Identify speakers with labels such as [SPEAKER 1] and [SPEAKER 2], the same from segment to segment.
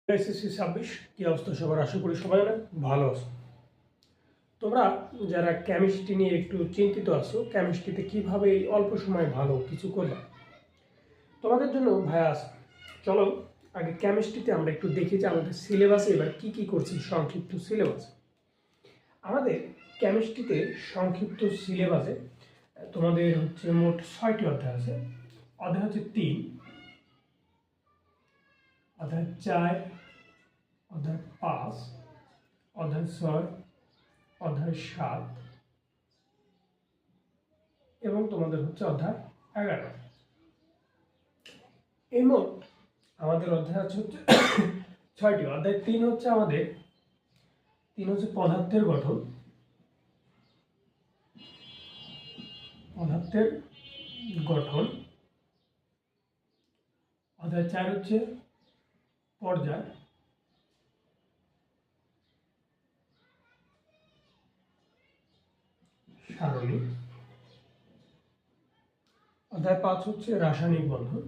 [SPEAKER 1] SSC 26 কি অবস্থা সবার? আশা করি সবাই অনেক ভালো আছো। তোমরা যারা কেমিস্ট্রি নিয়ে একটু চিন্তিত আছো, কেমিস্ট্রিতে কিভাবে এই অল্প সময়ে ভালো কিছু করবে, তোমাদের জন্য ভাইয়া আছে। চলো আগে কেমিস্ট্রিতে আমরা একটু দেখি যে আমাদের সিলেবাসে এবার কি কি করছি। সংক্ষিপ্ত সিলেবাস আমাদের কেমিস্ট্রিতে সংক্ষিপ্ত সিলেবাসে তোমাদের হচ্ছে মোট 6টি অধ্যায় আছে। অধ্যায় হচ্ছে 3, অধ্যায় 4, অধ্যায় 5, অধ্যায় 6, অধ্যায় 7 এবং তোমাদের হচ্ছে অধ্যায় 11। এই মোট আমাদের অধ্যায় হচ্ছে 6টি। অধ্যায় 3 হচ্ছে আমাদের পদার্থের গঠন, অধ্যায় 4 হচ্ছে পর্যায়, সারণী, অধ্যায় 5 হচ্ছে রাসায়নিক বন্ধন,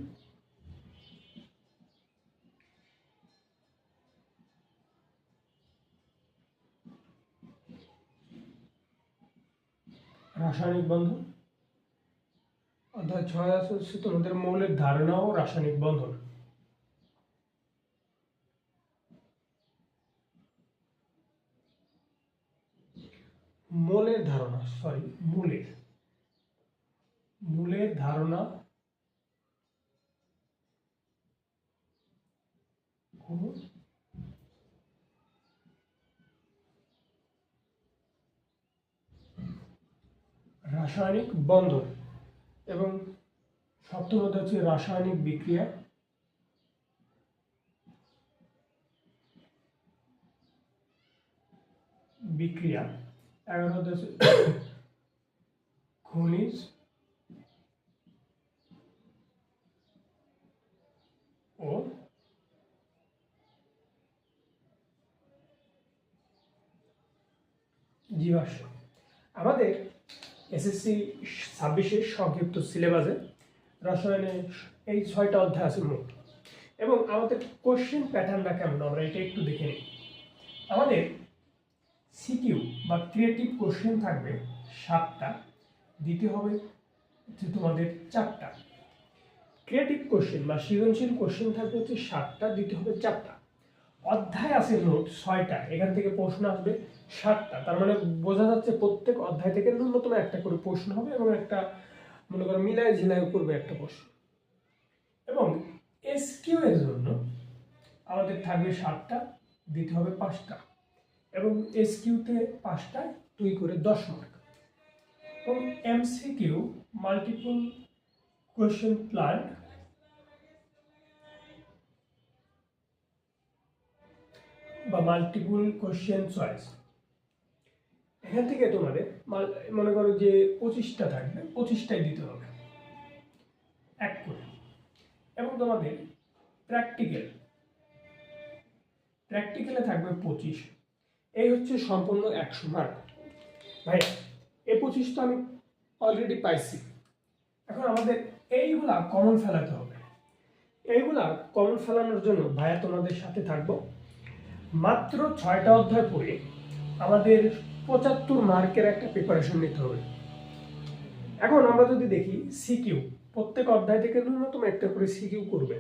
[SPEAKER 1] অধ্যায় 6 হচ্ছে তোমাদের মৌলের ধারণা ও রাসায়নিক বন্ধন, মূলের ধারণা ও রাসায়নিক বন্ধন এবং সপ্তম অধ্যায় হচ্ছে রাসায়নিক বিক্রিয়া, বিক্রিয়া 11 অধ্যায় হচ্ছে খনিজ ও জীবাশ্ম। আমাদের এসএসসি 26-এর সংক্ষিপ্ত সিলেবাসে রসায়নের এই 6টা অধ্যায় আছে মোট। এবং আমাদের কোশ্চেন প্যাটার্নটা কেমন আমরা এটা একটু দেখে নিই। আমাদের সিকিউ বা ক্রিয়েটিভ কোশ্চেন থাকবে 7টা, দিতে হবে হচ্ছে তোমাদের 4টা। ক্রিয়েটিভ কোশ্চেন বা সৃজনশীল কোশ্চেন থাকবে হচ্ছে 7টা, দিতে হবে 4টা। অধ্যায় আছে মোট 6টা, এখান থেকে প্রশ্ন আসবে 7টা। তার মানে বোঝা যাচ্ছে প্রত্যেক অধ্যায় থেকে ন্যূনতম একটা করে প্রশ্ন হবে এবং একটা মনে করো মিলায় ঝিলায় করবে একটা প্রশ্ন। এবং এসকিউ এর জন্য আমাদের থাকবে 7টা, দিতে হবে 5টা এবং এসকিউতে 5টায় 2 করে 10 মার্ক। এবং এমসিকিউ মাল্টিপল কোয়েশ্চেন প্ল্যান বা মাল্টিপল কোয়েশ্চেন চয়েস, এখান থেকে তোমাদের মনে করো যে 25টা থাকবে, 25টাই দিতে হবে 1 করে। এবং তোমাদের প্র্যাকটিক্যালে থাকবে 25। এই হচ্ছে সম্পূর্ণ 100 মার্ক। ভাই এই 25 তো আমি অলরেডি পাইছি, এখন আমাদের এইগুলা কমন ফেলাতে হবে। এইগুলা কমন ফেলানোর জন্য ভাইয়া তোমাদের সাথে থাকবো। মাত্র 6টা অধ্যায় পড়ে আমাদের 75 মার্কের একটা প্রিপারেশন নিতে হবে। এখন আমরা যদি দেখি সিকিউ, প্রত্যেক অধ্যায় থেকে ন্যূনতম একটা করে সিকিউ করবে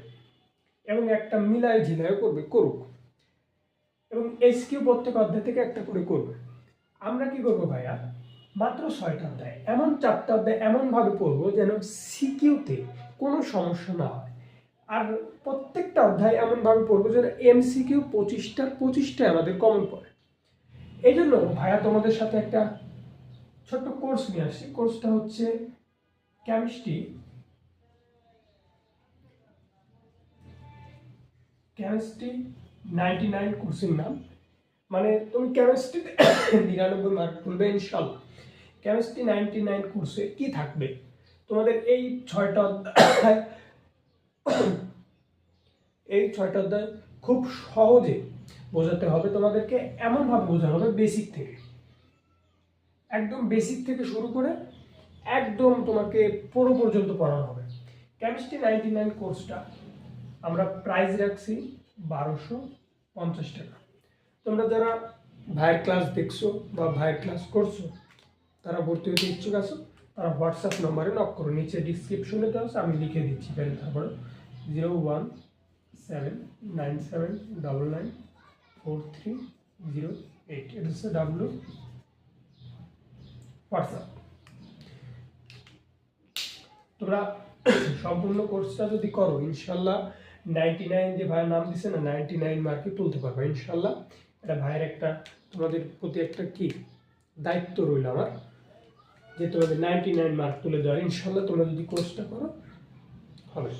[SPEAKER 1] এবং একটা মিলায় ঝিলায় করুক। এবং এসকিউ প্রত্যেক অধ্যায় থেকে একটা করে করবে। আমরা কি করবো ভাইয়া, মাত্র 6টা অধ্যায়, এমন 4টা অধ্যায় এমনভাবে পড়বো যেন সিকিউতে কোনো সমস্যা না হয়। আর প্রত্যেকটা অধ্যায় এমনভাবে পড়বো যেন এমসিকিউ 25টায় আমাদের কমন পড়ে। এই জন্য ভাইয়া তোমাদের সাথে একটা ছোট্ট কোর্স নিয়ে আসছি। কোর্সটা হচ্ছে কেমিস্ট্রি 99 কোর্সের নাম। মানে তুমি কেমিস্ট্রিতে 99 মার্ক তুলবে ইনশাল্লাহ। কেমিস্ট্রি 99 কোর্সে কি থাকবে, তোমাদের এই 6টা অধ্যায় খুব সহজে বোঝাতে হবে তোমাদেরকে। এমনভাবে বোঝানো হবে একদম বেসিক থেকে শুরু করে একদম তোমাকে পুরো পর্যন্ত পড়ানো হবে। কেমিস্ট্রি 99 কোর্সটা আমরা প্রাইস রাখছি 1200 50 টাকা। তোমরা যারা ভাইয়ের ক্লাস দেখছো বা ভাইয়ের ক্লাস করছো, তারা ভর্তি হতে ইচ্ছুক আছো, তারা হোয়াটসঅ্যাপ নম্বরে নক করো, নিচে ডিসক্রিপশনে দেওয়া আছে, আমি লিখে দিচ্ছি পেন, তারপরে 01797994308, এটা হচ্ছে ডাব্লিউ হোয়াটসঅ্যাপ। তোমরা সম্পূর্ণ কোর্সটা যদি করো, ইনশাল্লাহ 99 যে ভাইয়ের নাম দিছে না, 99 মার্কে তুলতে পারবে ইনশাল্লাহ। এটা ভাইয়ের একটা, তোমাদের প্রতি একটা কি দায়িত্ব রইল আমার, যে তোমাদের 99 মার্ক তুলে দেওয়ার। ইনশাল্লাহ তোমরা যদি কোর্সটা করো হবে।